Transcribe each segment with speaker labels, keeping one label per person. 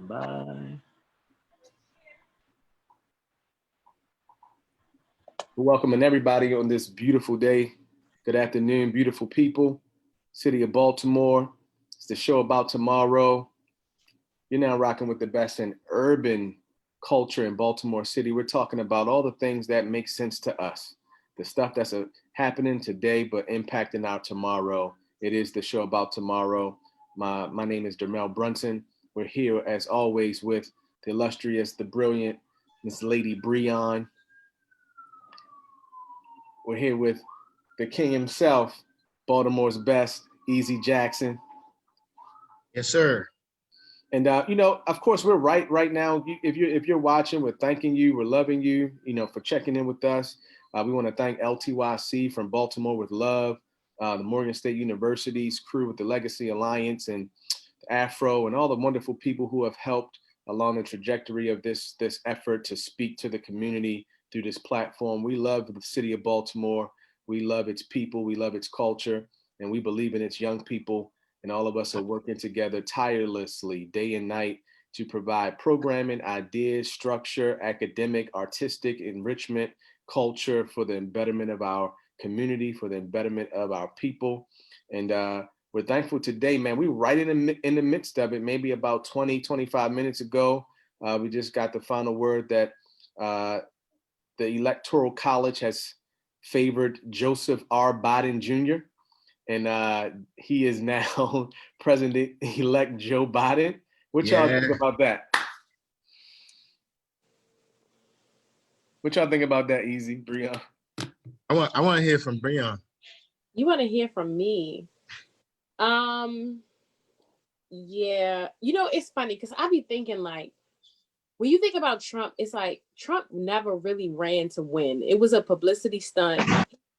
Speaker 1: Bye. We're welcoming everybody on this beautiful day. Good afternoon, beautiful people. City of Baltimore. It's the show about tomorrow. You're now rocking with the best in urban culture in Baltimore City. We're talking about all the things that make sense to us, the stuff that's happening today but impacting our tomorrow. It is the show about tomorrow. My name is Dermel Brunson. We're here as always with the illustrious, the brilliant Miss Lady Breon. We're here with the king himself, Baltimore's best, Easy Jackson.
Speaker 2: Yes, sir.
Speaker 1: And of course, we're right now. If you're watching, we're thanking you, we're loving you, for checking in with us. We want to thank LTYC from Baltimore with Love, the Morgan State University's crew with the Legacy Alliance, and Afro, and all the wonderful people who have helped along the trajectory of this effort to speak to the community through this platform. We love the city of Baltimore. We love its people. We love its culture, and we believe in its young people. And all of us are working together tirelessly, day and night, to provide programming, ideas, structure, academic, artistic, enrichment, culture for the betterment of our community, for the betterment of our people. And we're thankful today, man. We were right in the midst of it, maybe about 20, 25 minutes ago. We just got the final word that the Electoral College has favored Joseph R. Biden Jr., and he is now President-elect Joe Biden. What y'all think about that? What y'all think about that, Easy, Breon?
Speaker 2: I want to hear from Breon.
Speaker 3: You want to hear from me? Yeah. It's funny because I be thinking, like, when you think about Trump, it's like Trump never really ran to win. It was a publicity stunt.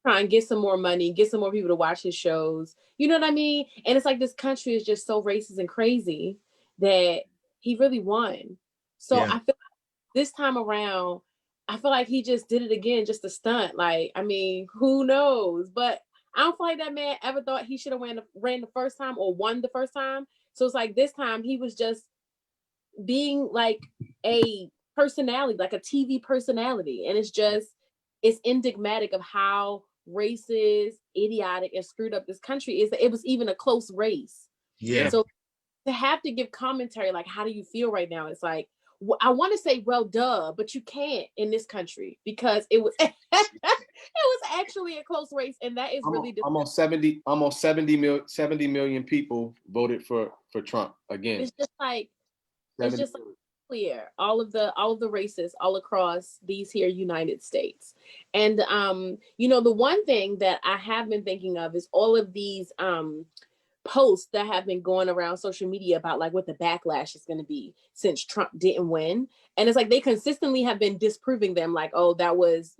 Speaker 3: Try and get some more money, get some more people to watch his shows. You know what I mean? And it's like this country is just so racist and crazy that he really won. So I feel like this time around, I feel like he just did it again, just a stunt. Like, I mean, who knows? But I don't feel like that man ever thought he should have ran the first time or won the first time. So it's like this time he was just being like a personality, like a TV personality. And it's enigmatic of how racist, idiotic, and screwed up this country is. That it was even a close race.
Speaker 2: Yeah.
Speaker 3: So to have to give commentary, like, how do you feel right now? It's like, I want to say, well, duh, but you can't in this country because it was it was actually a close race, and that is really
Speaker 1: almost 70 million people voted for Trump again.
Speaker 3: It's just like clear all of the races all across these here United States. And the one thing that I have been thinking of is all of these posts that have been going around social media about like what the backlash is going to be since Trump didn't win. And it's like they consistently have been disproving them, like, oh, that was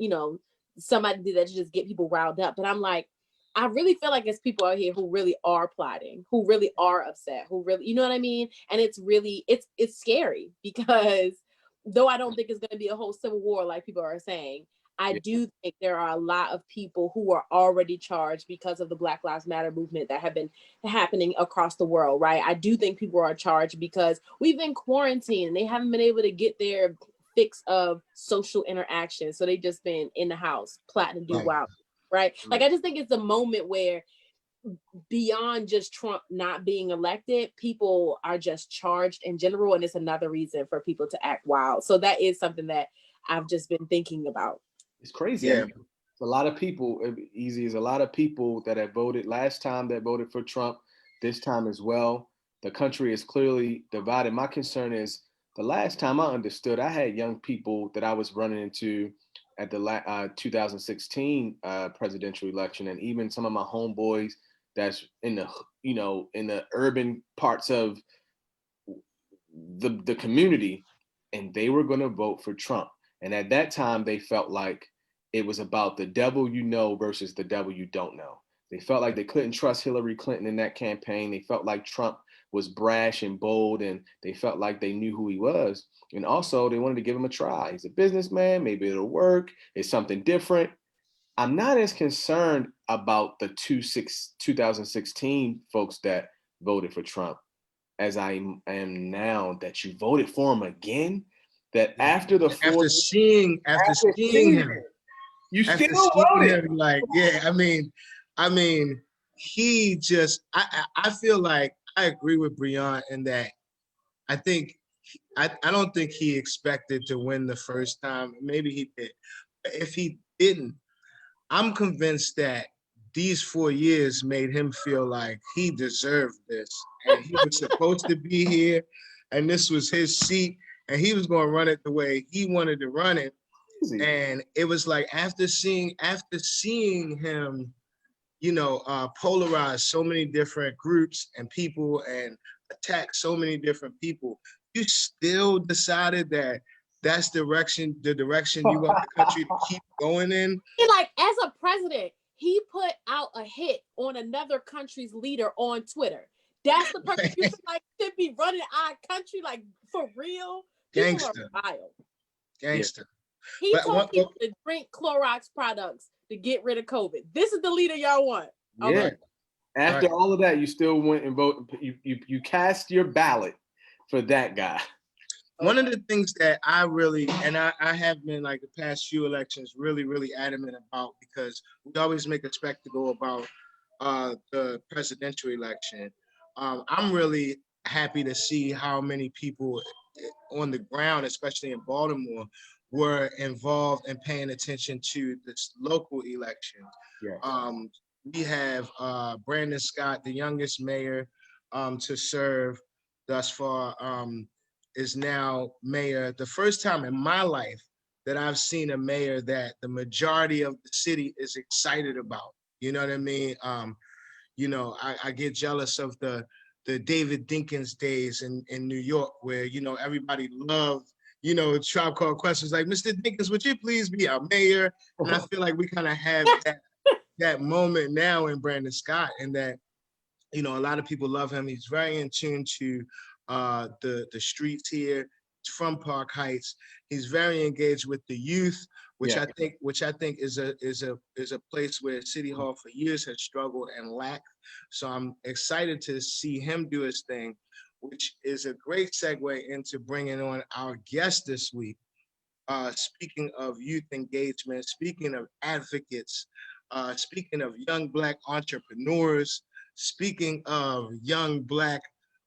Speaker 3: somebody did that to just get people riled up. But I'm like, I really feel like it's people out here who really are plotting, who really are upset, who really, you know what I mean? And it's really, it's scary because though I don't think it's going to be a whole civil war like people are saying, I do think there are a lot of people who are already charged because of the Black Lives Matter movement that have been happening across the world, right? I do think people are charged because we've been quarantined and they haven't been able to get their fix of social interaction. So they've just been in the house plotting to do wild. Right? Like, I just think it's a moment where beyond just Trump not being elected, people are just charged in general. And it's another reason for people to act wild. So that is something that I've just been thinking about.
Speaker 1: It's crazy. Yeah. I mean, a lot of people, Easy, is a lot of people that have voted last time that voted for Trump, this time as well. The country is clearly divided. My concern is the last time I understood, I had young people that I was running into at the 2016 presidential election, and even some of my homeboys that's in the urban parts of the community, and they were going to vote for Trump. And at that time, they felt like it was about the devil you know versus the devil you don't know. They felt like they couldn't trust Hillary Clinton in that campaign. They felt like Trump was brash and bold, and they felt like they knew who he was. And also, they wanted to give him a try. He's a businessman. Maybe it'll work. It's something different. I'm not as concerned about the 2016 folks that voted for Trump as I am now that you voted for him again, that after the
Speaker 2: after
Speaker 1: fourth,
Speaker 2: seeing him,
Speaker 1: you
Speaker 2: after
Speaker 1: still
Speaker 2: seeing
Speaker 1: voted.
Speaker 2: him, like, yeah, I mean, he just, I feel like I agree with Breon in that I think, I don't think he expected to win the first time. Maybe he did. If he didn't, I'm convinced that these 4 years made him feel like he deserved this and he was supposed to be here and this was his seat and he was going to run it the way he wanted to run it. And it was like after seeing him, polarize so many different groups and people and attack so many different people, you still decided that that's the direction you want the country to keep going in.
Speaker 3: Like, as a president, he put out a hit on another country's leader on Twitter. That's the person you feel like should be running our country, like, for real.
Speaker 2: Gangster.
Speaker 3: People are wild.
Speaker 2: Gangster.
Speaker 3: He told people to drink Clorox products to get rid of COVID. This is the leader y'all want.
Speaker 1: Yeah.
Speaker 3: Okay.
Speaker 1: After all of that, you still went and vote. You cast your ballot for that guy.
Speaker 2: One of the things that I really, and I have been like the past few elections really, really adamant about, because we always make a spectacle about the presidential election. I'm really happy to see how many people on the ground, especially in Baltimore, were involved in paying attention to this local election.
Speaker 1: Yes.
Speaker 2: We have Brandon Scott, the youngest mayor to serve thus far, is now mayor. The first time in my life that I've seen a mayor that the majority of the city is excited about. You know what I mean? I get jealous of the David Dinkins days in New York where, everybody loved, Tribe Called Questions like, Mr. Dinkins, would you please be our mayor? And I feel like we kind of have that moment now in Brandon Scott, and that, a lot of people love him. He's very in tune to the streets here from Park Heights. He's very engaged with the youth, which I think is a place where City Hall for years has struggled and lacked. So I'm excited to see him do his thing, which is a great segue into bringing on our guest this week. Speaking of youth engagement, speaking of advocates, speaking of young Black entrepreneurs, speaking of young Black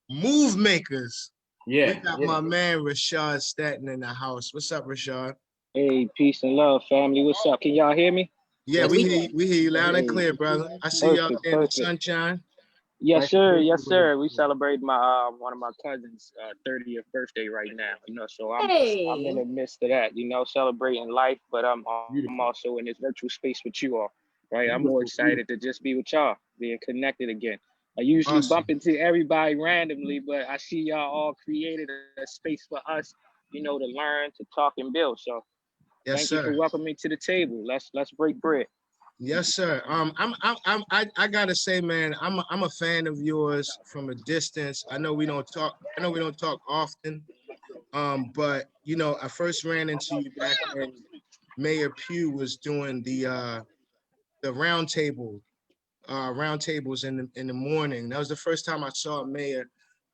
Speaker 2: move makers. We got my man Rashad Staton in the house. What's up, Rashad?
Speaker 4: Hey, peace and love, family. What's up? Can y'all hear me?
Speaker 2: Yeah, we hear you loud and clear, brother. I see y'all in the sunshine.
Speaker 4: Yes, sir. Yes, sir. We celebrate my one of my cousins' 30th birthday right now. So I'm in the midst of that. Celebrating life. But I'm also in this virtual space with you all. Right. I'm more excited to just be with y'all, being connected again. I usually bump into everybody randomly, but I see y'all all created a space for us, to learn, to talk, and build. So thank you for welcoming me to the table. Let's break bread.
Speaker 2: Yes, sir. I gotta say, man, I'm a fan of yours from a distance. I know we don't talk often. But I first ran into you back when Mayor Pugh was doing the roundtables in the morning. That was the first time I saw a mayor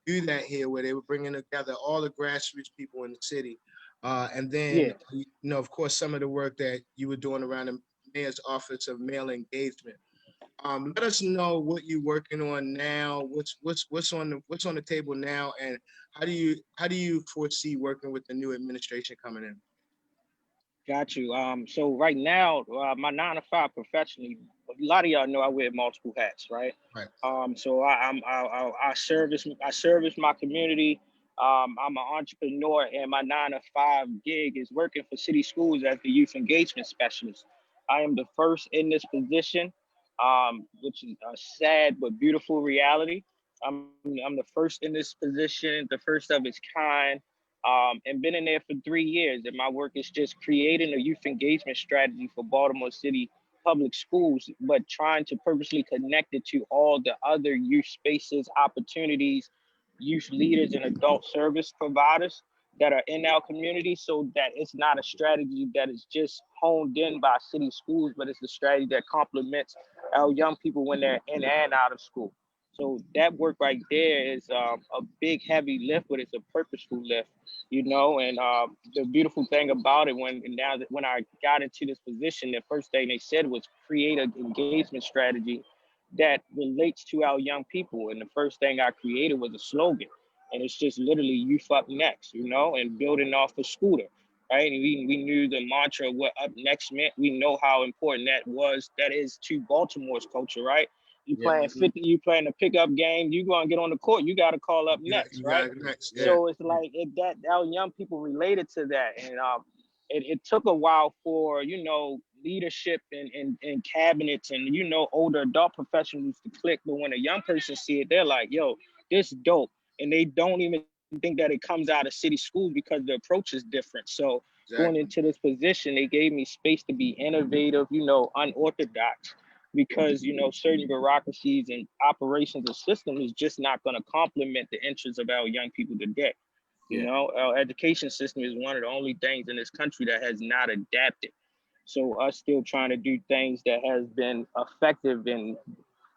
Speaker 2: do that here, where they were bringing together all the grassroots people in the city. And then, of course, some of the work that you were doing around the mayor's office of mail engagement. Let us know what you're working on now. What's on the table now, and how do you foresee working with the new administration coming in?
Speaker 4: Got you. So right now, my 9 to 5 professionally, a lot of y'all know I wear multiple hats, right?
Speaker 2: Right.
Speaker 4: So I service my community. I'm an entrepreneur, and my 9 to 5 gig is working for city schools as the youth engagement specialist. I am the first in this position, which is a sad but beautiful reality. I'm the first in this position, the first of its kind, and been in there for 3 years. And my work is just creating a youth engagement strategy for Baltimore City public schools, but trying to purposely connect it to all the other youth spaces, opportunities, youth leaders, and adult service providers that are in our community, so that it's not a strategy that is just honed in by city schools, but it's a strategy that complements our young people when they're in and out of school. So that work right there is a big, heavy lift, but it's a purposeful lift, you know. And the beautiful thing about it, when I got into this position, the first thing they said was create an engagement strategy that relates to our young people. And the first thing I created was a slogan, and it's just literally "Youth Up Next," you know, and building off of Scooter. Right, and we knew the mantra of what up next meant. We know how important that is to Baltimore's culture, right? You playing 50, you playing a pickup game, you gonna get on the court, you gotta call up next, right?
Speaker 2: Next, yeah.
Speaker 4: So it's like that our young people related to that. And it took a while for, you know, leadership and cabinets and, you know, older adult professionals to click. But when a young person see it, they're like, yo, this dope. And they don't even think that it comes out of city schools because the approach is different. So going into this position, they gave me space to be innovative, you know, unorthodox, because, you know, certain bureaucracies and operations and systems is just not going to complement the interests of our young people today. You know, our education system is one of the only things in this country that has not adapted. So us still trying to do things that has been effective in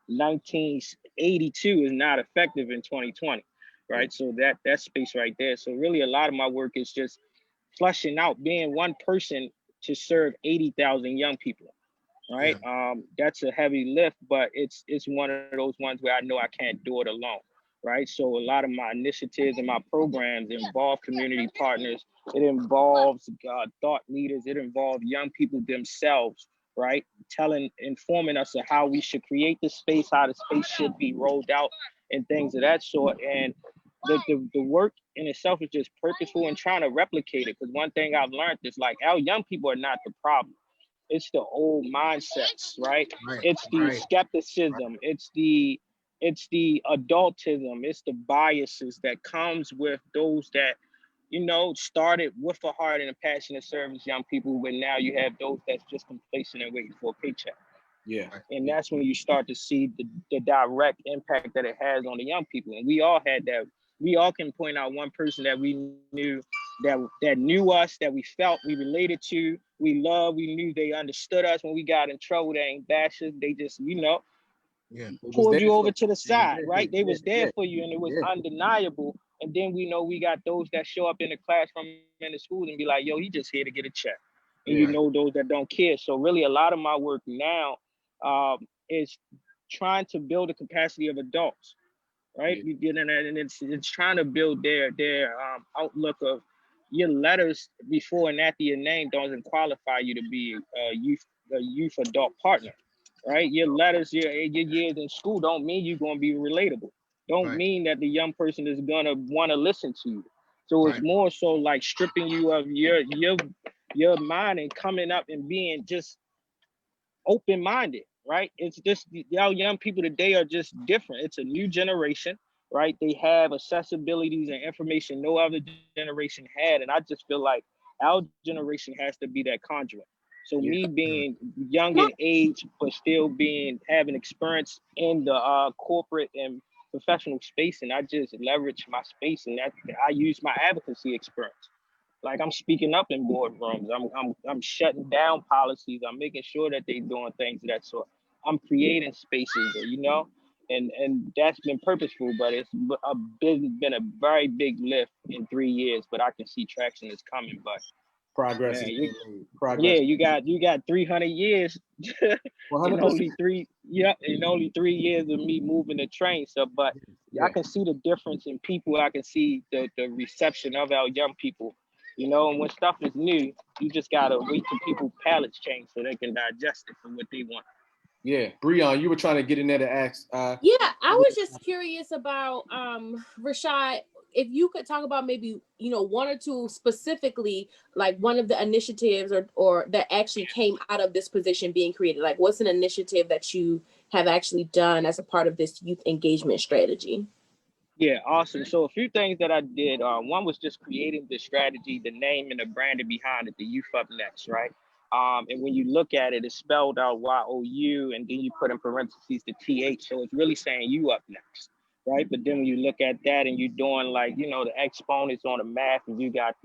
Speaker 4: 1982 is not effective in 2020, right? So that space right there. So really a lot of my work is just flushing out, being one person to serve 80,000 young people, right? That's a heavy lift, but it's one of those ones where I know I can't do it alone, right? So a lot of my initiatives and my programs involve community partners. It involves thought leaders. It involves young people themselves, right? Informing us of how we should create the space, how the space should be rolled out, and things of that sort. And the work in itself is just purposeful and trying to replicate it. Because one thing I've learned is like our young people are not the problem. It's the old mindsets, right? It's the skepticism. It's the adultism. It's the biases that comes with those that, you know, started with a heart and a passion to service young people, but now you have those that's just complacent and waiting for a paycheck. And that's when you start to see the direct impact that it has on the young people. And we all had that. We all can point out one person that we knew that knew us, that we felt we related to, we loved, we knew they understood us when we got in trouble. They ain't bashers. They just, you know, pulled you over to the side, right? They was there for you, and it was undeniable. And then we know we got those that show up in the classroom in the schools and be like, yo, he just here to get a check. And you know those that don't care. So really a lot of my work now is trying to build the capacity of adults, right? You get in that, and it's trying to build their outlook of your letters before and after your name doesn't qualify you to be a youth adult partner, right? Your letters, your years in school don't mean you're going to be relatable. Don't mean that the young person is going to want to listen to you. So it's more so like stripping you of your mind and coming up and being just open-minded, right? It's just our young people today are just different. It's a new generation, right? They have accessibilities and information no other generation had. And I just feel like our generation has to be that conduit. So me being young in age, but still having experience in the corporate and professional space, and I just leverage my space, and that I use my advocacy experience. Like I'm speaking up in boardrooms. I'm shutting down policies. I'm making sure that they're doing things of that sort. I'm creating spaces, you know, and that's been purposeful. But it's been a very big lift in 3 years. But I can see traction is coming. But
Speaker 1: progress
Speaker 4: man,
Speaker 1: is being made. Progress.
Speaker 4: yeah, you got 300 years in only 3 years of me moving the train. So, but I can see the difference in people. I can see the reception of our young people. You know, and when stuff is new, you just gotta wait till people's palates change so they can digest it for what they want.
Speaker 1: Yeah, Breon, you were trying to get in there to ask.
Speaker 3: Yeah, I was just curious about Rashad, if you could talk about maybe, you know, one or two specifically, like one of the initiatives or that actually came out of this position being created. Like, what's an initiative that you have actually done as a part of this youth engagement strategy?
Speaker 4: Yeah, awesome. So a few things that I did. One was just creating the strategy, the name, and the branding behind it, the Youth Up Next, right? And when you look at it, it's spelled out YOU, and then you put in parentheses the TH. So it's really saying you up next, right? But then when you look at that and you're doing like, you know, the exponents on the math, and you got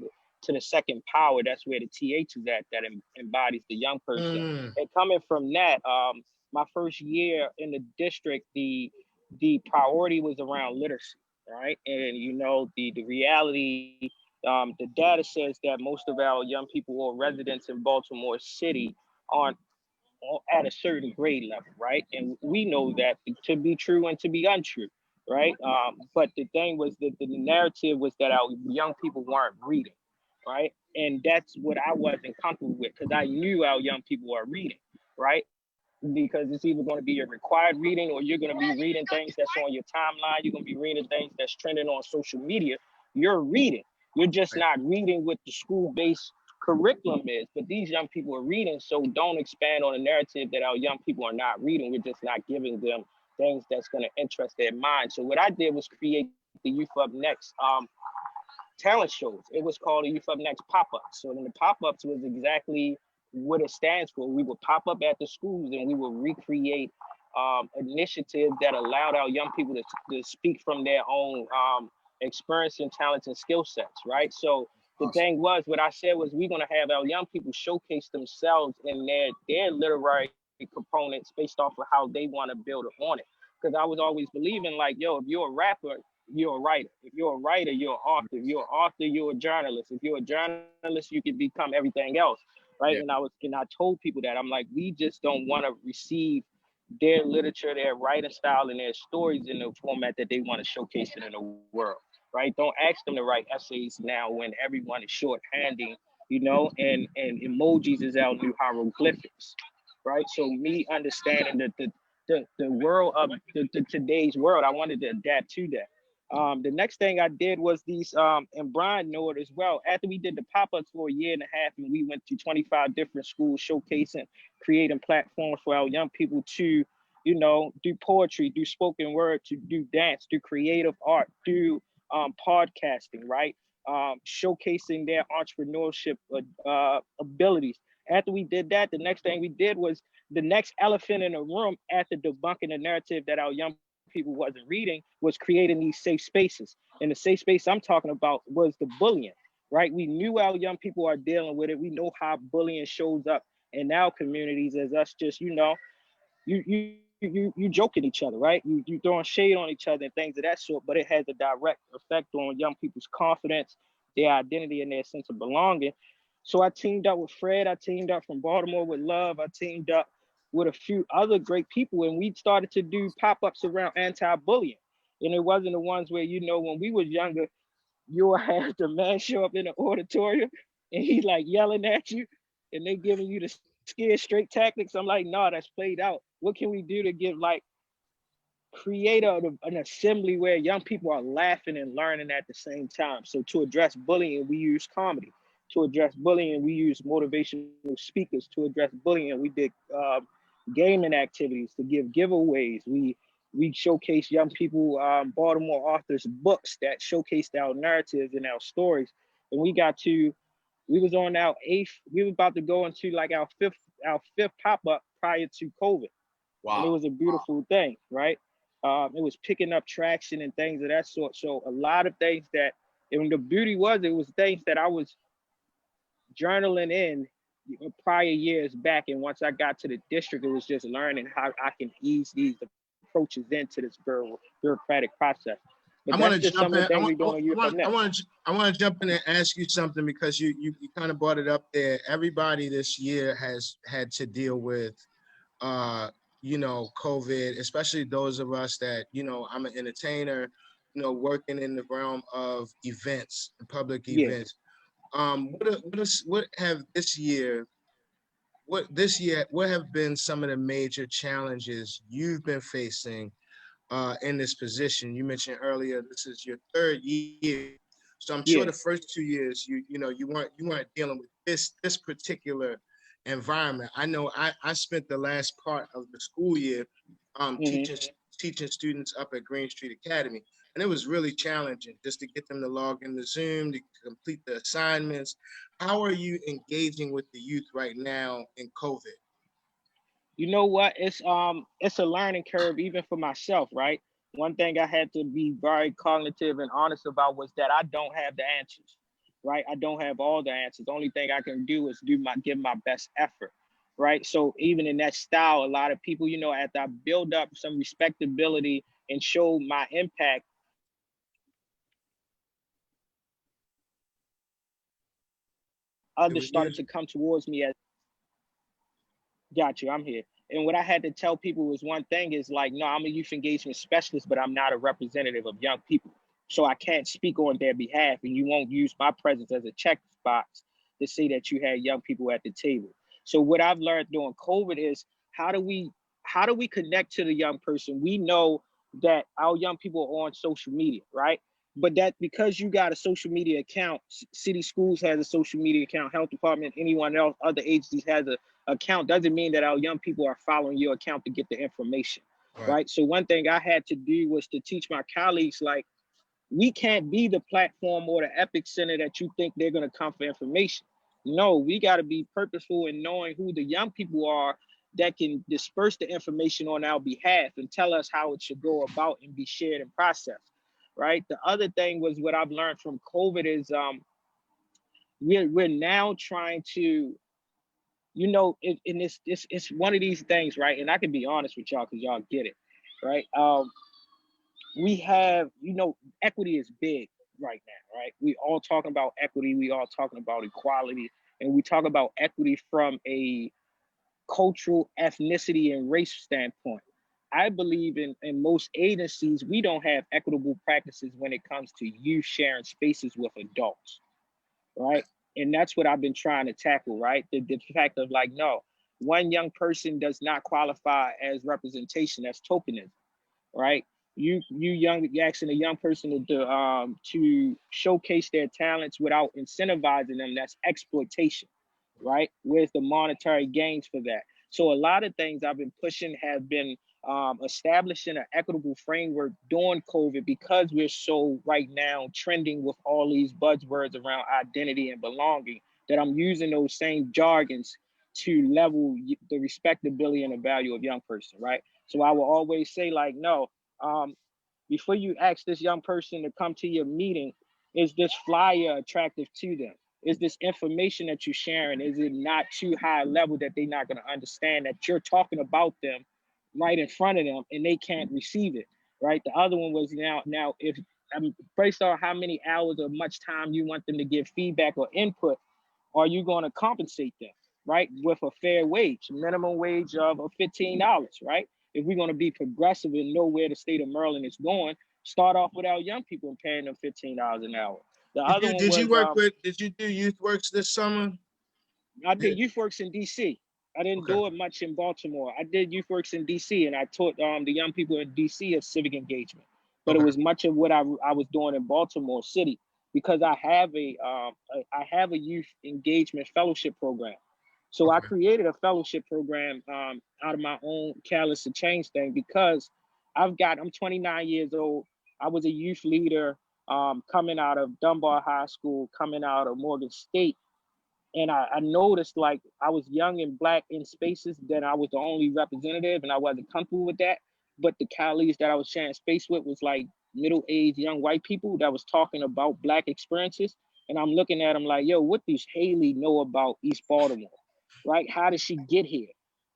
Speaker 4: to the second power, that's where the TH is at, that embodies the young person. And coming from that, my first year in the district, the the priority was around literacy, right? And you know, the reality, the data says that most of our young people or residents in Baltimore City aren't at a certain grade level, right? And we know that to be true and to be untrue, right? But the thing was that the narrative was that our young people weren't reading, right? And that's what I wasn't comfortable with because I knew our young people are reading, right? Because it's either going to be your required reading or you're going to be reading things that's on your timeline. You're going to be reading things that's trending on social media. You're reading. You're just
Speaker 2: Right.
Speaker 4: not reading what the school-based curriculum is. But these young people are reading, so don't expand on the narrative that our young people are not reading. We're just not giving them things that's going to interest their mind. So what I did was create the Youth Up Next talent shows. It was called the Youth Up Next pop-ups. So then the pop-ups was exactly what it stands for. We would pop up at the schools and we would recreate initiatives that allowed our young people to speak from their own experience and talents and skill sets, right? So the
Speaker 2: Awesome.
Speaker 4: thing was, what I said was, we're going to have our young people showcase themselves in their literary components based off of how they want to build upon it. Because I was always believing, like, yo, if you're a rapper, you're a writer. If you're a writer, you're an author. If you're an author, you're a journalist. If you're a journalist, you can become everything else, right?
Speaker 2: Yeah.
Speaker 4: And I told people that, I'm like, we just don't want to receive their literature, their writing style, and their stories in the format that they want to showcase it in the world, right? Don't ask them to write essays now when everyone is shorthanding, you know, and emojis is our new hieroglyphics, right? So me understanding the world of the today's world, I wanted to adapt to that. The next thing I did was these, and Brian know it as well. After we did the pop-ups for a year and a half, and we went to 25 different schools showcasing, creating platforms for our young people to, you know, do poetry, do spoken word, to do dance, do creative art, do podcasting, right? Showcasing their entrepreneurship abilities. After we did that, the next thing we did was the next elephant in the room after debunking the narrative that our young people wasn't reading was creating these safe spaces. And the safe space I'm talking about was the bullying, right? We knew our young people are dealing with it. We know how bullying shows up in our communities as us just, you know, you joking each other, right? You throwing shade on each other and things of that sort, but it has a direct effect on young people's confidence, their identity, and their sense of belonging. So I teamed up with Fred. I teamed up from Baltimore with Love. I teamed up with a few other great people, and we started to do pop-ups around anti-bullying. And it wasn't the ones where, you know, when we was younger, you'll have the man show up in the auditorium and he's like yelling at you and they giving you the scared straight tactics. I'm like, nah, that's played out. What can we do to give, like, create an assembly where young people are laughing and learning at the same time? So to address bullying, we use comedy. To address bullying, we use motivational speakers. To address bullying, we did gaming activities to give giveaways. We showcase young people, Baltimore authors' books that showcased our narratives and our stories. And we was on our eighth, we were about to go into like our fifth pop-up prior to COVID. And it
Speaker 1: Wow.
Speaker 4: was a beautiful thing, right? It was picking up traction and things of that sort. So a lot of things that, and the beauty was, it was things that I was journaling in prior years back. And once I got to the district, it was just learning how I can ease these approaches into this bureaucratic process. But
Speaker 2: I
Speaker 4: that's
Speaker 2: want to
Speaker 4: just some of
Speaker 2: jump
Speaker 4: the
Speaker 2: in.
Speaker 4: things we're doing on Youth Up Next.
Speaker 2: I want to jump in and ask you something because you kind of brought it up there. Everybody this year has had to deal with, you know, COVID, especially those of us that, you know, I'm an entertainer, you know, working in the realm of events, public
Speaker 4: Yeah.
Speaker 2: events. What have this year? What have been some of the major challenges you've been facing in this position? You mentioned earlier this is your third year, so I'm sure the
Speaker 4: Yeah.
Speaker 2: first 2 years you weren't dealing with this particular environment. I know I spent the last part of the school year
Speaker 4: Hmm.
Speaker 2: teaching students up at Green Street Academy, and it was really challenging just to get them to log into Zoom to complete the assignments. How are you engaging with the youth right now in COVID?
Speaker 4: You know what? It's a learning curve even for myself, right? One thing I had to be very cognitive and honest about was that I don't have the answers, right? I don't have all the answers. The only thing I can do is give my best effort, right? So even in that style, a lot of people, you know, after I build up some respectability and show my impact,
Speaker 2: Did
Speaker 4: others
Speaker 2: we
Speaker 4: started
Speaker 2: lose
Speaker 4: to
Speaker 2: you?
Speaker 4: come towards me as, got you, I'm here. And what I had to tell people was, one thing is like, no, I'm a youth engagement specialist, but I'm not a representative of young people. So I can't speak on their behalf, and you won't use my presence as a checkbox to say that you had young people at the table. So what I've learned during COVID is, how do we connect to the young person? We know that our young people are on social media, right? But that, because you got a social media account, city schools has a social media account, health department, anyone else, other agencies has a account, doesn't mean that our young people are following your account to get the information,
Speaker 2: Right.
Speaker 4: right? So one thing I had to do was to teach my colleagues, like, we can't be the platform or the epic center that you think they're going to come for information. No, we got to be purposeful in knowing who the young people are that can disperse the information on our behalf and tell us how it should go about and be shared and processed, right? The other thing was, what I've learned from COVID is, we're now trying to, and this it's one of these things, right? And I can be honest with y'all because y'all get it, right? We have, equity is big right now, right? We all talking about equity, we all talking about equality, and we talk about equity from a cultural, ethnicity, and race standpoint. I believe in most agencies, we don't have equitable practices when it comes to youth sharing spaces with adults, right? And that's what I've been trying to tackle, right? The fact of like, no, one young person does not qualify as representation, that's tokenism, right? You're asking a young person to showcase their talents without incentivizing them. That's exploitation, right? Where's the monetary gains for that? So a lot of things I've been pushing have been establishing an equitable framework during COVID, because we're so right now trending with all these buzzwords around identity and belonging, that I'm using those same jargons to level the respectability and the value of young person, right? So I will always say, like, no, um, before you ask this young person to come to your meeting, is this flyer attractive to them? Is this information that you're sharing, is it not too high level that they're not going to understand that you're talking about them right in front of them and they can't receive it, right? The other one was, now if based on how many hours or much time you want them to give feedback or input, are you going to compensate them, right? With a fair wage, minimum wage of $15, right? If we're going to be progressive and know where the state of Maryland is going, start off with our young people and paying them $15 an hour. The other one was,
Speaker 2: did you do youth works this summer?
Speaker 4: I did youth works in DC. I didn't
Speaker 2: Okay.
Speaker 4: do it much in Baltimore. I did youth works in DC, and I taught the young people in DC of civic engagement. But it
Speaker 2: Okay.
Speaker 4: was much of what I was doing in Baltimore City, because I have a youth engagement fellowship program. So I
Speaker 2: Okay.
Speaker 4: created a fellowship program out of my own callous to change thing, because I'm 29 years old. I was a youth leader coming out of Dunbar High School, coming out of Morgan State. And I noticed, like, I was young and black in spaces that I was the only representative, and I wasn't comfortable with that. But the colleagues that I was sharing space with was like middle-aged young white people that was talking about black experiences. And I'm looking at them like, yo, what does Haley know about East Baltimore, right? How did she get here,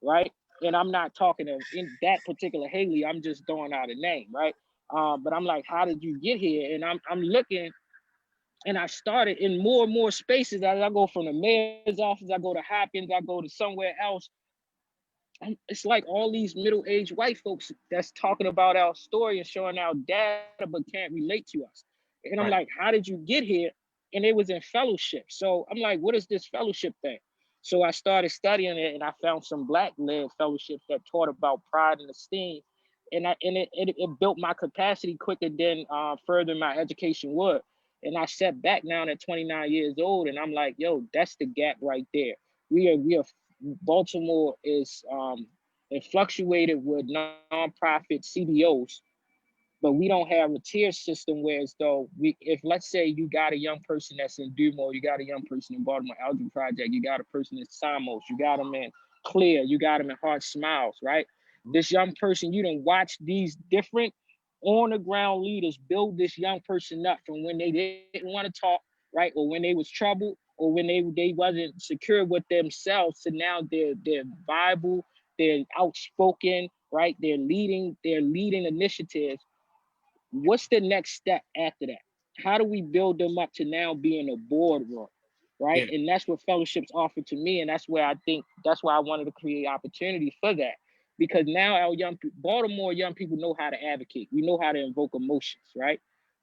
Speaker 4: right? And I'm not talking in that particular Haley, I'm just throwing out a name, right? But I'm like, how did you get here? And I'm looking, and I started in more and more spaces. As I go from the mayor's office, I go to Hopkins, I go to somewhere else. It's like all these middle-aged white folks that's talking about our story and showing our data, but can't relate to us. And I'm
Speaker 2: Right.
Speaker 4: like, how did you get here? And it was in fellowship. So I'm like, what is this fellowship thing? So I started studying it, and I found some black-led fellowships that taught about pride and esteem. And it built my capacity quicker than further my education would. And I sat back now at 29 years old, and I'm like, yo, that's the gap right there. We are Baltimore is it fluctuated with nonprofit CDOs, but we don't have a tier system where as though if let's say you got a young person that's in Dumo, you got a young person in Baltimore Algebra Project, you got a person in Samos, you got them in Clear, you got them in Heart Smiles, right? This young person, you done watch these different on the ground leaders build this young person up from when they didn't want to talk, right? Or when they was troubled, or when they wasn't secure with themselves, to now they're viable, they're outspoken, right? They're leading initiatives. What's the next step after that? How do we build them up to now being a boardroom, right?
Speaker 1: Yeah.
Speaker 4: And that's what fellowships offer to me, and that's why I wanted to create opportunity for that, because now our Baltimore young people know how to advocate. We know how to invoke emotions, right?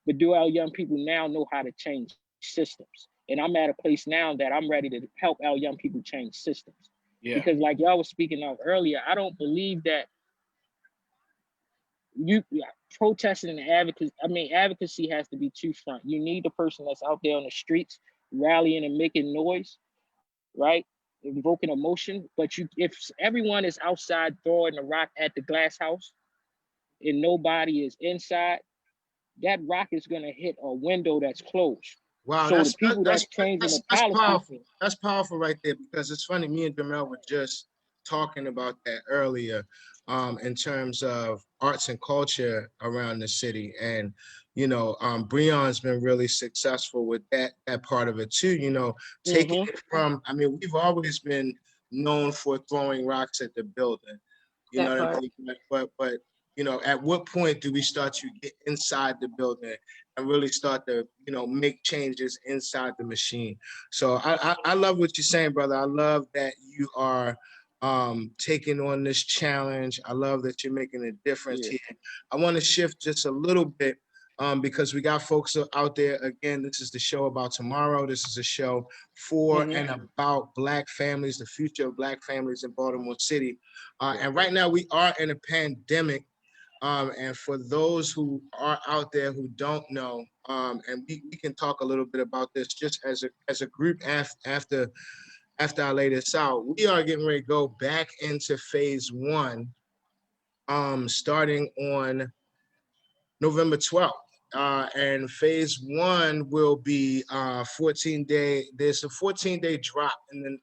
Speaker 4: But do our young people now know how to change systems? And I'm at a place now that I'm ready to help our young people change systems,
Speaker 1: Yeah.
Speaker 4: because like y'all was speaking of earlier, I don't believe that protesting and advocacy has to be two front. You need the person that's out there on the streets rallying and making noise, right? Invoking emotion. But if everyone is outside throwing a rock at the glass house and nobody is inside, that rock is gonna hit a window that's closed.
Speaker 2: Wow,
Speaker 4: So the people that's changing the
Speaker 2: that's
Speaker 4: policy.
Speaker 2: powerful. That's powerful right there, because it's funny. Me and Jamel were just talking about that earlier, in terms of arts and culture around the city, and Breon's been really successful with that part of it too. Taking it from. I mean, we've always been known for throwing rocks at the building. You know
Speaker 3: That
Speaker 2: what I
Speaker 3: part.
Speaker 2: mean? But at what point do we start to get inside the building and really start to, make changes inside the machine? So I love what you're saying, brother. I love that you are taking on this challenge. I love that you're making a difference
Speaker 4: Yeah.
Speaker 2: here. I want to shift just a little bit, because we got folks out there. Again, this is the show about tomorrow. This is a show for and about Black families, the future of Black families in Baltimore City. And right now we are in a pandemic. And for those who are out there who don't know, and we can talk a little bit about this just as a group after I lay this out. We are getting ready to go back into phase one, starting on November 12th. And phase one will be 14-day. There's a 14-day drop, and then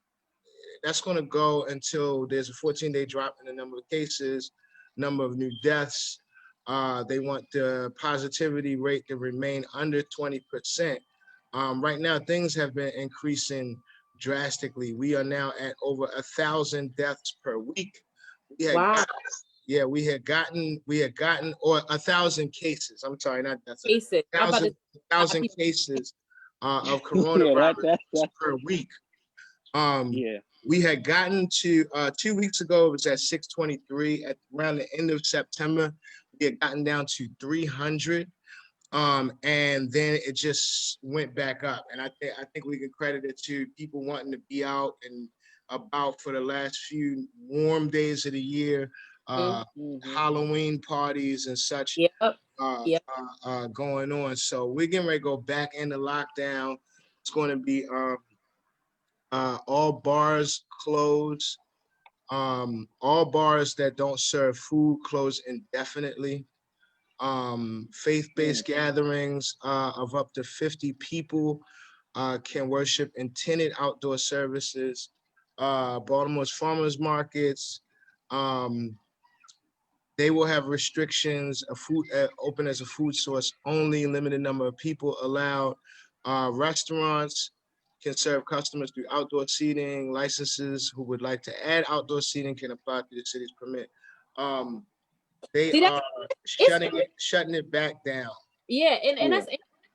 Speaker 2: that's going to go until there's a 14-day drop in the number of cases, number of new deaths. They want the positivity rate to remain under 20%. Right now, things have been increasing drastically. We are now at over 1,000 deaths per week. We had
Speaker 3: Wow.
Speaker 2: we had gotten or 1,000 cases. I'm sorry, not deaths.
Speaker 3: Cases.
Speaker 2: 1,000 cases of
Speaker 4: Yeah,
Speaker 2: coronavirus per week.
Speaker 4: Yeah.
Speaker 2: We had gotten to 2 weeks ago, it was at 623. At around the end of September, we had gotten down to 300. And then it just went back up. And I think we can credit it to people wanting to be out and about for the last few warm days of the year, Halloween parties and such going on. So we're getting ready to go back into lockdown. It's going to be all bars closed. All bars that don't serve food close indefinitely. Faith-based gatherings of up to 50 people can worship in tented outdoor services. Baltimore's farmers markets, they will have restrictions. Food open as a food source only, limited number of people allowed. Restaurants can serve customers through outdoor seating. Licenses who would like to add outdoor seating can apply through the city's permit. They are shutting it back down.
Speaker 3: Yeah, and that's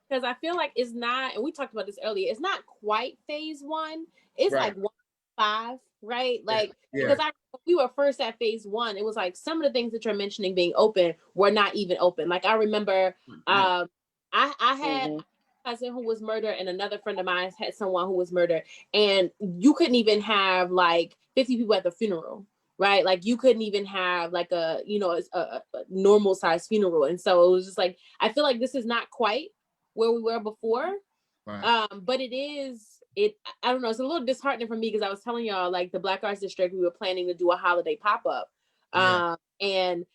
Speaker 3: because I feel like it's not, and we talked about this earlier, it's not quite phase one. It's like 1.5, right? Like, because we were first at phase one, it was like some of the things that you're mentioning being open were not even open. Like I remember I had a cousin who was murdered, and another friend of mine had someone who was murdered, and you couldn't even have like 50 people at the funeral. Right. Like you couldn't even have like a normal size funeral. And so it was just like, I feel like this is not quite where we were before. Right. But I don't know. It's a little disheartening for me because I was telling y'all, like the Black Arts District, we were planning to do a holiday pop-up. And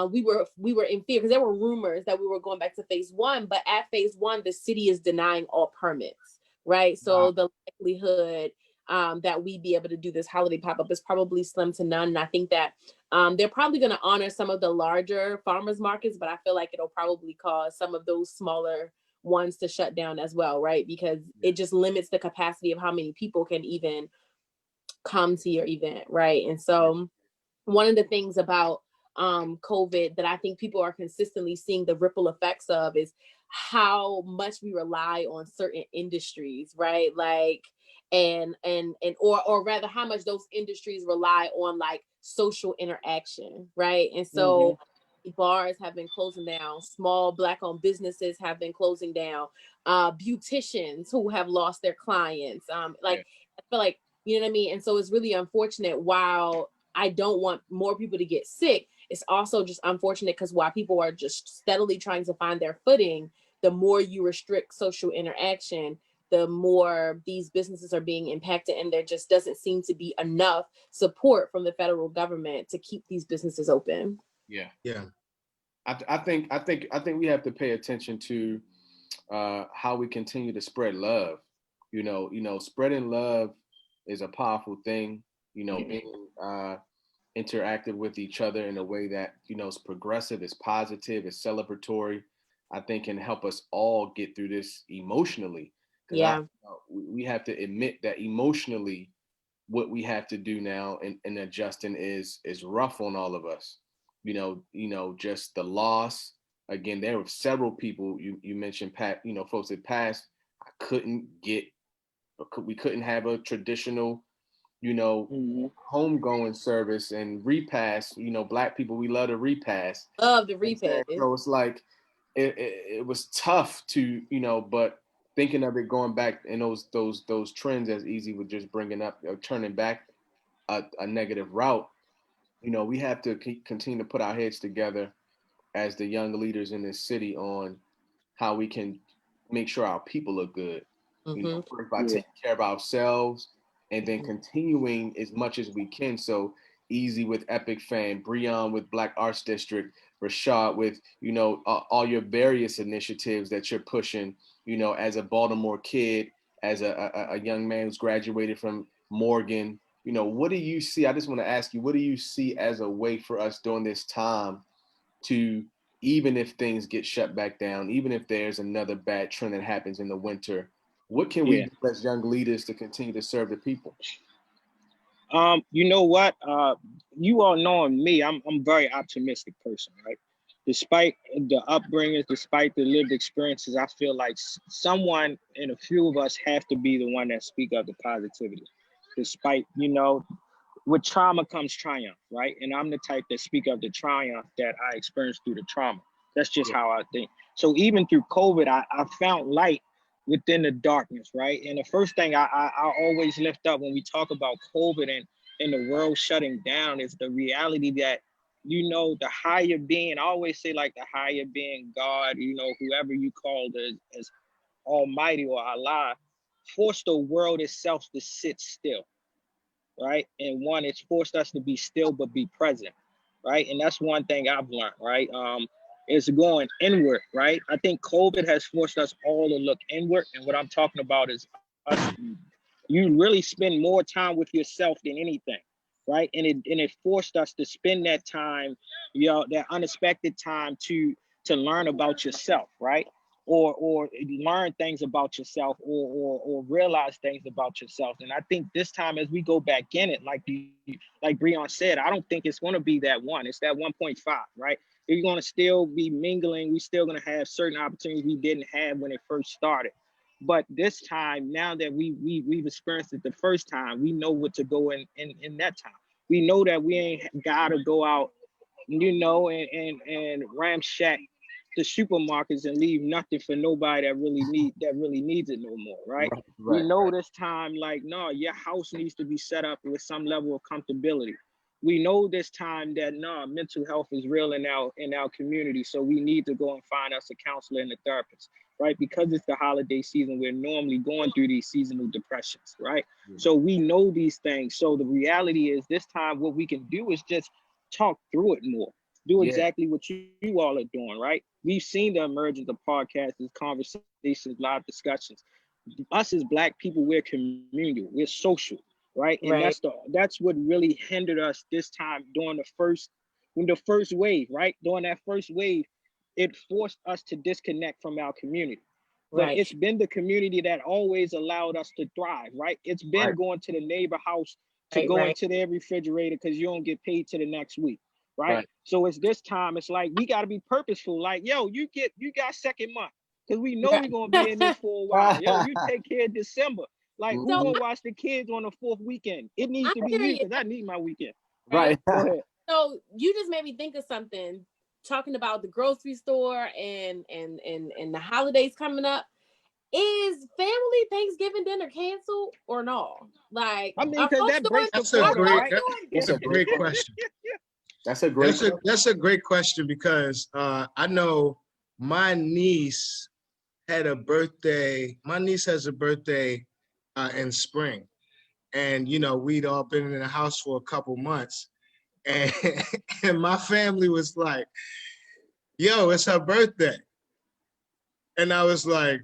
Speaker 3: we were in fear because there were rumors that we were going back to phase one. But at phase one, the city is denying all permits. Right. So the likelihood that we be able to do this holiday pop-up is probably slim to none. And I think that they're probably going to honor some of the larger farmers markets, but I feel like it'll probably cause some of those smaller ones to shut down as well, right? Because it just limits the capacity of how many people can even come to your event, right? And so one of the things about COVID that I think people are consistently seeing the ripple effects of is how much we rely on certain industries, right? Like, or rather how much those industries rely on like social interaction, right? And so bars have been closing down, small Black-owned businesses have been closing down, beauticians who have lost their clients. I feel like, you know what I mean? And so it's really unfortunate. While I don't want more people to get sick, it's also just unfortunate because while people are just steadily trying to find their footing, the more you restrict social interaction, the more these businesses are being impacted, and there just doesn't seem to be enough support from the federal government to keep these businesses open.
Speaker 1: Yeah.
Speaker 2: Yeah.
Speaker 1: I think we have to pay attention to how we continue to spread love. Spreading love is a powerful thing. Being interactive with each other in a way that is progressive, is positive, is celebratory, I think can help us all get through this emotionally.
Speaker 3: Yeah.
Speaker 1: We have to admit that emotionally, what we have to do now in adjusting is rough on all of us. Just the loss. Again, there were several people you mentioned, Pat. Folks that passed. We couldn't have a traditional, homegoing service and repast. Black people, we love to repast.
Speaker 3: Love the repast.
Speaker 1: So it's like it was tough to, but thinking of it going back in those trends as easy with just bringing up or turning back a negative route. We have to continue to put our heads together as the young leaders in this city on how we can make sure our people are good. First by taking care of ourselves and then continuing as much as we can. So Easy with Epic Fan, Breon with Black Arts District, Rashad with, all your various initiatives that you're pushing, as a Baltimore kid, as a young man who's graduated from Morgan. What do you see? I just want to ask you, what do you see as a way for us during this time to, even if things get shut back down, even if there's another bad trend that happens in the winter, what can we do as young leaders to continue to serve the people?
Speaker 4: You know what? You all knowing me, I'm a very optimistic person, right? Despite the upbringings, despite the lived experiences, I feel like someone and a few of us have to be the one that speak of the positivity. Despite, with trauma comes triumph, right? And I'm the type that speak of the triumph that I experienced through the trauma. That's just how I think. So even through COVID, I found light within the darkness, right? And the first thing I always lift up when we talk about COVID and the world shutting down is the reality that, the higher being, I always say like the higher being, God, whoever you call as Almighty or Allah, forced the world itself to sit still, right? And one, it's forced us to be still but be present, right? And that's one thing I've learned, right? Is going inward, right? I think COVID has forced us all to look inward. And what I'm talking about is us, you really spend more time with yourself than anything, right? And it forced us to spend that time, that unexpected time to learn about yourself, right? Or learn things about yourself or realize things about yourself. And I think this time as we go back in it, like Breon said, I don't think it's going to be that one. It's that 1.5, right? We're going to still be mingling. We're still going to have certain opportunities we didn't have when it first started. But this time, now that we've experienced it the first time, we know what to go in that time. We know that we ain't got to go out, and ramshack the supermarkets and leave nothing for nobody that really needs it no more, right? We know this time, like, no, your house needs to be set up with some level of comfortability. We know this time that mental health is real in our community, so we need to go and find us a counselor and a therapist, right? Because it's the holiday season, we're normally going through these seasonal depressions, right? So we know these things. So the reality is this time what we can do is just talk through it more. Do exactly what you all are doing, right? We've seen the emergence of podcasts, conversations, live discussions. Us as Black people, we're communal, we're social, right? And that's what really hindered us this time during the first wave, right? During that first wave, it forced us to disconnect from our community. But it's been the community that always allowed us to thrive, right? It's been going to the neighbor house to go into their refrigerator because you don't get paid to the next week. right? So it's this time, it's like we got to be purposeful. Like, yo, you got second month because we know we're gonna be in this for a while. Yo, you take care of December. Like, who
Speaker 3: So
Speaker 4: gonna watch the kids on the fourth weekend? It needs
Speaker 3: I'm
Speaker 4: to be me
Speaker 3: curious.
Speaker 4: because I need my weekend.
Speaker 1: Right.
Speaker 4: Go ahead.
Speaker 3: So you just made me think of something, talking about the grocery store and the holidays coming up. Is family Thanksgiving dinner canceled or no? Like,
Speaker 4: I mean,
Speaker 3: are
Speaker 4: because
Speaker 3: folks
Speaker 4: that breaks the
Speaker 2: That's a
Speaker 3: are
Speaker 4: quota,
Speaker 2: great,
Speaker 3: folks
Speaker 4: right?
Speaker 2: that's a great question.
Speaker 1: That's a great question.
Speaker 2: That's a great question because I know my niece had a birthday. My niece has a birthday in spring, and you know we'd all been in the house for a couple months, and and my family was like, "Yo, it's her birthday," and I was like,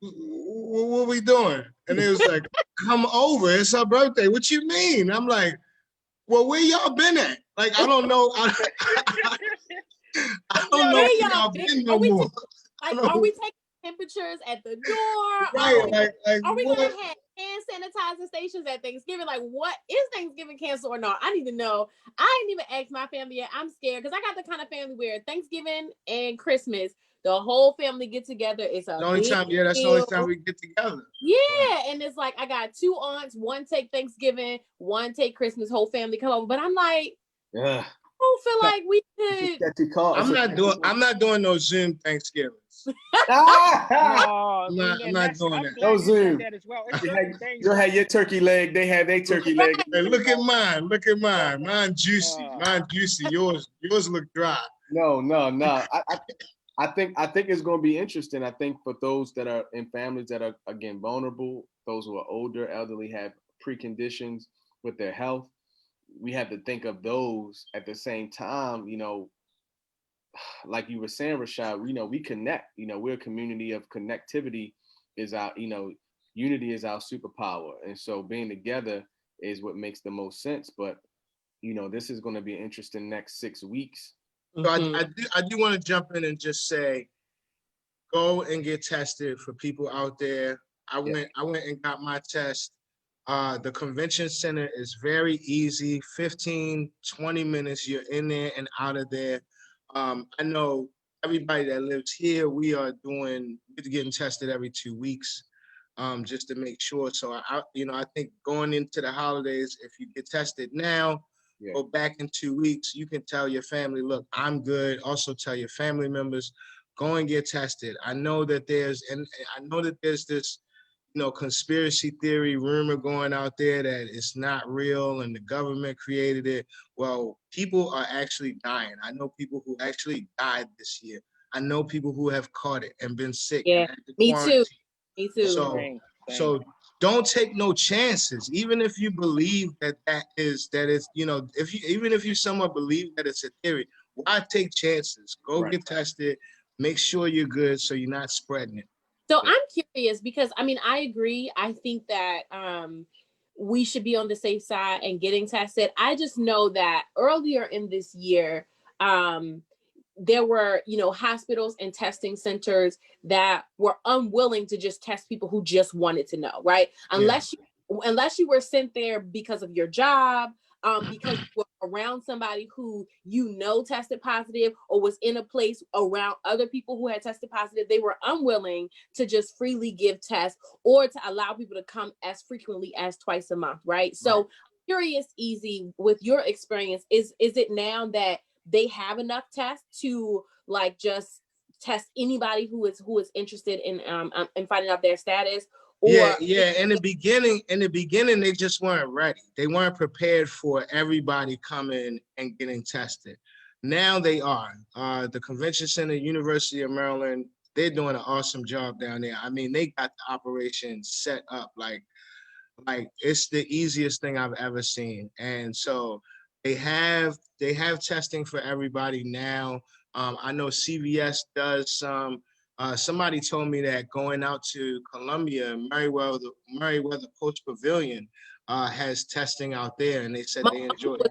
Speaker 2: "What we doing?" And it was like, "Come over, it's her birthday." What you mean? I'm like, "Well, where y'all been at?" Like I don't know. I don't know
Speaker 3: where
Speaker 2: where
Speaker 3: y'all
Speaker 2: y'all
Speaker 3: been?
Speaker 2: been no more.
Speaker 3: Are we taking temperatures at the door?
Speaker 2: Right, like
Speaker 3: Are we
Speaker 2: what?
Speaker 3: gonna have hand sanitizer stations at Thanksgiving? Like, what is Thanksgiving canceled or not? I need to know. I didn't even ask my family yet. I'm scared because I got the kind of family where Thanksgiving and Christmas, the whole family get together. It's a
Speaker 2: The only
Speaker 3: big
Speaker 2: time, yeah, that's the only
Speaker 3: deal.
Speaker 2: time we get together.
Speaker 3: Yeah, and it's like I got two aunts, one take Thanksgiving, one take Christmas, whole family come over. But I'm like,
Speaker 1: Yeah.
Speaker 3: I don't feel like we could.
Speaker 2: I'm not doing no Zoom Thanksgivings.
Speaker 4: No,
Speaker 2: I'm not doing
Speaker 4: I'm
Speaker 2: that.
Speaker 4: glad
Speaker 1: No
Speaker 4: you
Speaker 1: Zoom.
Speaker 4: said that as well. It's
Speaker 1: You
Speaker 4: certain
Speaker 1: had,
Speaker 4: things.
Speaker 1: you had your turkey leg. They had their turkey leg.
Speaker 2: Hey, look at mine. Look at mine. Mine juicy. Mine juicy. Yours look dry.
Speaker 1: No. I think it's going to be interesting. I think for those that are in families that are again vulnerable, those who are older, elderly, have preconditions with their health. We have to think of those at the same time. Like you were saying, Rashad, we connect. We're a community of connectivity. Is our unity is our superpower, and so being together is what makes the most sense. But this is going to be an interesting next 6 weeks.
Speaker 2: So I do want to jump in and just say, go and get tested for people out there. I went and got my test. The convention center is very easy, 15, 20 minutes, you're in there and out of there. I know everybody that lives here, we're getting tested every 2 weeks, just to make sure. So I think going into the holidays, if you get tested now, go back in 2 weeks, you can tell your family, look, I'm good. Also tell your family members, go and get tested. I know that there's this, conspiracy theory rumor going out there that it's not real and the government created it. Well, people are actually dying. I know people who actually died this year. I know people who have caught it and been sick.
Speaker 3: Yeah, me too. Me too.
Speaker 2: So don't take no chances. Even if you believe that is, even if you somewhat believe that it's a theory, why take chances? Go get tested. Make sure you're good so you're not spreading it.
Speaker 3: So I'm curious because I agree. I think that we should be on the safe side and getting tested. I just know that earlier in this year, there were, hospitals and testing centers that were unwilling to just test people who just wanted to know, right? Unless you were sent there because of your job, because you were around somebody who tested positive or was in a place around other people who had tested positive, they were unwilling to just freely give tests or to allow people to come as frequently as twice a month, right? So curious, Easy, with your experience, is it now that they have enough tests to like just test anybody who is interested in finding out their status? Or
Speaker 2: in the beginning, they just weren't ready. They weren't prepared for everybody coming and getting tested. Now they are. The Convention Center, University of Maryland, they're doing an awesome job down there. I mean, they got the operation set up like it's the easiest thing I've ever seen. And so they have testing for everybody now. I know CVS does some. Somebody told me that going out to Columbia, Meriwether Post Pavilion has testing out there, and they said they enjoyed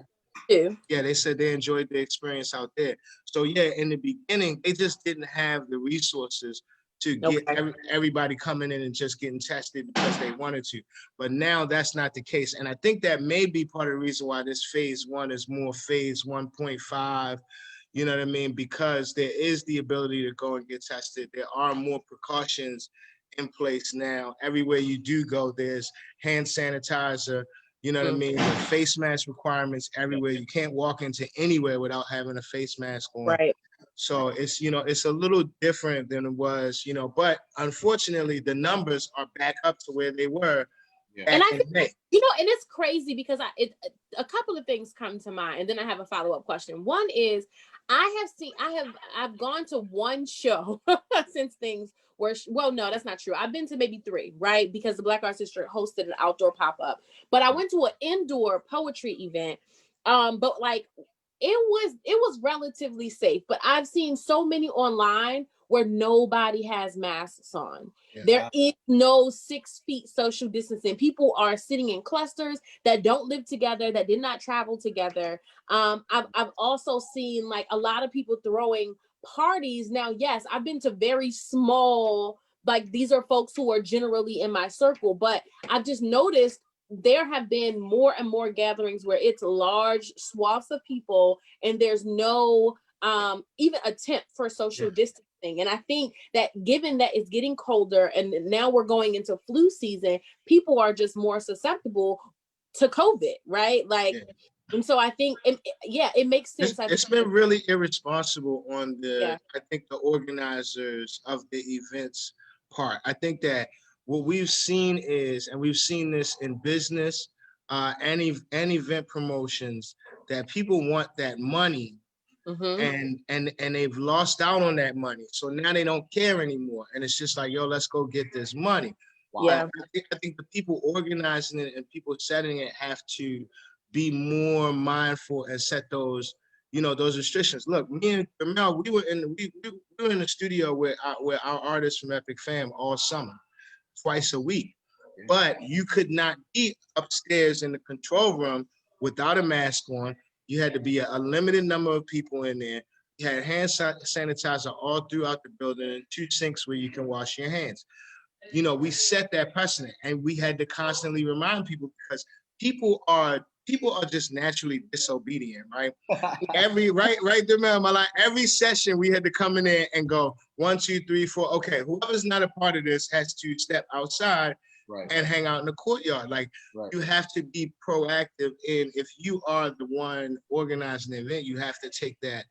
Speaker 2: it. Yeah, they said they enjoyed the experience out there. So in the beginning, they just didn't have the resources to get everybody coming in and just getting tested because they wanted to. But now that's not the case. And I think that may be part of the reason why this phase 1 is more phase 1.5, you know what I mean? Because there is the ability to go and get tested. There are more precautions in place now. Everywhere you do go, there's hand sanitizer, you know what I mean? The face mask requirements everywhere. You can't walk into anywhere without having a face mask on.
Speaker 3: Right.
Speaker 2: So it's, you know, it's a little different than it was, you know, but unfortunately the numbers are back up to where they were.
Speaker 1: Yeah.
Speaker 3: And I think, you know, and it's crazy because a couple of things come to mind, and then I have a follow-up question. One is, I've gone to one show since things were, well, no, that's not true. I've been to maybe 3, right? Because the Black Arts District hosted an outdoor pop-up, but I went to an indoor poetry event. But like, it was relatively safe, but I've seen so many online where nobody has masks on. Yeah. There is no 6 feet social distancing. People are sitting in clusters that don't live together, that did not travel together. I've also seen like a lot of people throwing parties. Now, yes, I've been to very small, like these are folks who are generally in my circle, but I've just noticed there have been more and more gatherings where it's large swaths of people and there's no even attempt for social distancing. And I think that given that it's getting colder and now we're going into flu season, people are just more susceptible to COVID, right? Like, and so I think, it makes sense.
Speaker 2: It's been really irresponsible on the, I think the organizers of the events part. I think that what we've seen is, and we've seen this in business and event promotions, that people want that money. And they've lost out on that money. So now they don't care anymore. And it's just like, yo, let's go get this money.
Speaker 3: Yeah.
Speaker 2: I think the people organizing it and people setting it have to be more mindful and set those, you know, those restrictions. Look, me and Mel, we were in the studio with our artists from Epic Fam all summer, twice a week. But you could not be upstairs in the control room without a mask on. You had to be a limited number of people in there. You had hand sanitizer all throughout the building and 2 sinks where you can wash your hands. You know, we set that precedent, and we had to constantly remind people because people are just naturally disobedient, right? right there, man. Like every session we had to come in there and go 1, 2, 3, 4. Okay, whoever's not a part of this has to step outside. Right. And hang out in the courtyard. Like you have to be proactive. And if you are the one organizing the event, you have to take that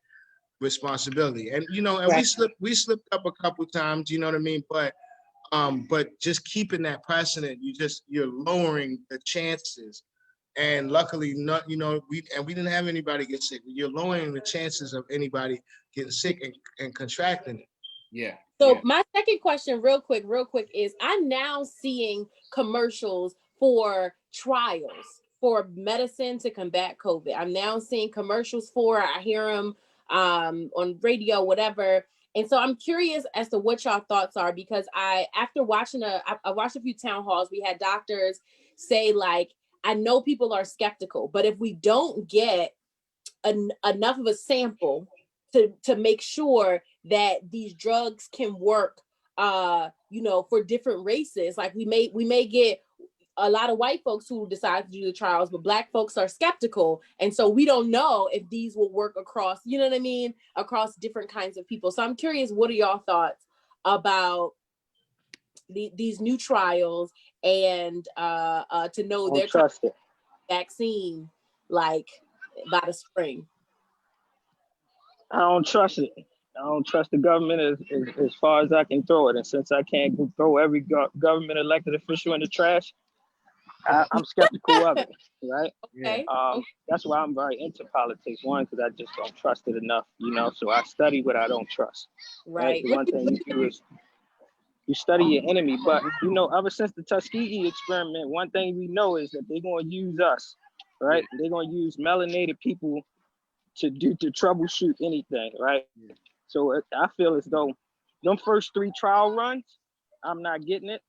Speaker 2: responsibility. And, you know, and we slipped up a couple times, you know what I mean? But just keeping that precedent, you're lowering the chances. And luckily not, you know, we didn't have anybody get sick. You're lowering the chances of anybody getting sick and contracting it.
Speaker 1: Yeah.
Speaker 3: So my second question real quick is, I'm now seeing commercials for trials for medicine to combat COVID. I'm now seeing commercials I hear them on radio, whatever. And so I'm curious as to what y'all thoughts are, because I watched a few town halls, we had doctors say like, I know people are skeptical, but if we don't get enough of a sample to make sure that these drugs can work, you know, for different races. Like we may get a lot of white folks who decide to do the trials, but Black folks are skeptical. And so we don't know if these will work across, you know what I mean, across different kinds of people. So I'm curious, what are y'all thoughts about these new trials and to know they're vaccine like by the spring?
Speaker 4: I don't trust it. I don't trust the government as far as I can throw it. And since I can't throw every government elected official in the trash, I'm skeptical of it, right?
Speaker 3: Okay.
Speaker 4: That's why I'm very into politics. One, because I just don't trust it enough, you know, so I study what I don't trust. Right. The one thing you do is you study your enemy. But, you know, ever since the Tuskegee experiment, one thing we know is that they're going to use us, right? They're going to use melanated people to troubleshoot anything, right? So I feel as though them first 3 trial runs, I'm not getting it.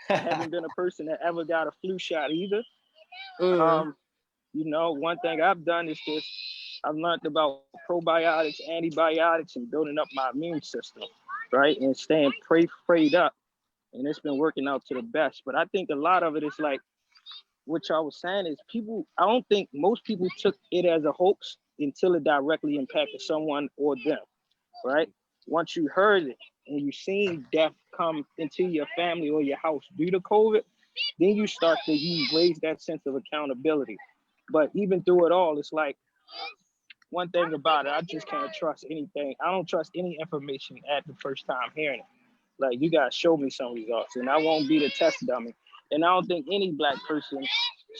Speaker 4: I haven't been a person that ever got a flu shot either. You know, one thing I've done is I've learned about probiotics, antibiotics, and building up my immune system. right? And staying prayed up. And it's been working out to the best. But I think a lot of it is like what y'all was saying is people, I don't think most people took it as a hoax until it directly impacted someone or them, right? Once you heard it and you seen death come into your family or your house due to COVID, then you start to raise that sense of accountability. But even through it all, it's like one thing about it, I just can't trust anything. I don't trust any information at the first time hearing it. Like, you gotta show me some results, and I won't be the test dummy. And I don't think any Black person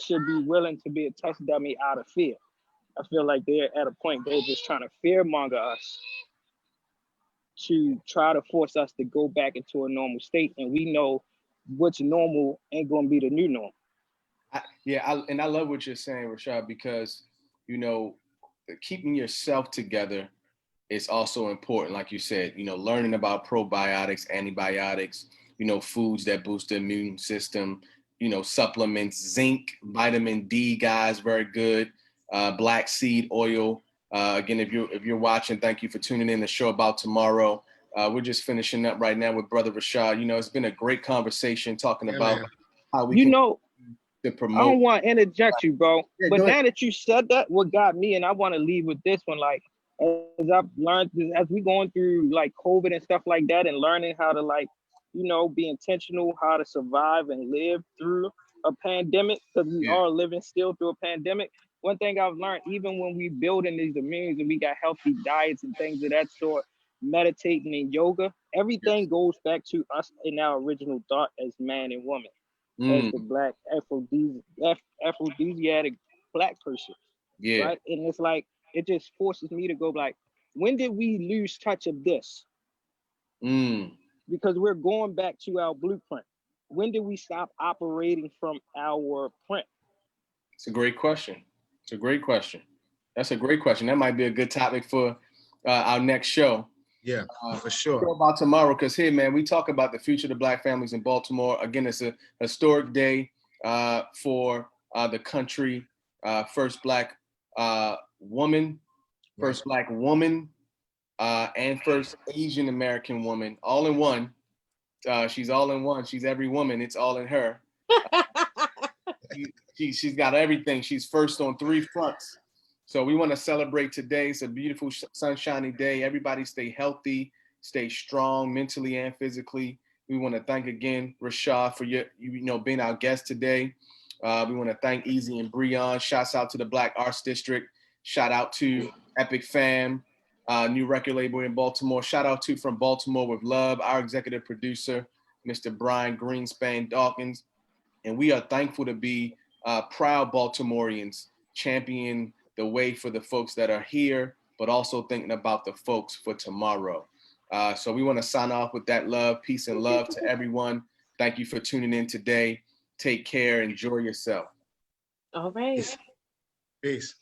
Speaker 4: should be willing to be a test dummy out of fear. I feel like they're at a point they're just trying to fearmonger us to try to force us to go back into a normal state, and we know what's normal ain't gonna be the new norm.
Speaker 1: I love what you're saying, Rashad, because you know, keeping yourself together is also important. Like you said, you know, learning about probiotics, antibiotics, you know, foods that boost the immune system, you know, supplements, zinc, vitamin D, guys, very good. Black seed oil. Again, if you're watching, thank you for tuning in. The show about tomorrow. We're just finishing up right now with Brother Rashad. You know, it's been a great conversation talking about how we can to promote.
Speaker 4: I don't want to interject you, bro.
Speaker 1: Yeah,
Speaker 4: but now that you said that, what got me, and I want to leave with this one, like, as I've learned, as we going through like COVID and stuff like that, and learning how to, like, you know, be intentional, how to survive and live through a pandemic, because we are living still through a pandemic. One thing I've learned, even when we building these immunities and we got healthy diets and things of that sort, meditating and yoga, everything goes back to us in our original thought as man and woman. As the Black aphrodisiac Black person, right? And it's like, it just forces me to go like, when did we lose touch of this? Because we're going back to our blueprint. When did we stop operating from our print?
Speaker 1: It's a great question. It's a great question. That's a great question. That might be a good topic for our next show.
Speaker 2: Yeah, for sure.
Speaker 1: About tomorrow, because here, man, we talk about the future of the Black families in Baltimore. Again, it's a historic day for the country. First Black woman, first Black woman, and first Asian American woman, all in one. She's all in one. She's every woman. It's all in her. She's got everything. She's first on three fronts. So we want to celebrate today. It's a beautiful, sunshiny day. Everybody stay healthy, stay strong mentally and physically. We want to thank again Rashad for you know, being our guest today. We want to thank Easy and Breon. Shouts out to the Black Arts District. Shout out to Epic Fam, new record label in Baltimore. Shout out to From Baltimore with Love, our executive producer, Mr. Brian Greenspan Dawkins. And we are thankful to be proud Baltimoreans, champion the way for the folks that are here, but also thinking about the folks for tomorrow. So we want to sign off with that love, peace, and love to everyone. Thank you for tuning in today. Take care. Enjoy yourself.
Speaker 3: All right.
Speaker 2: Peace.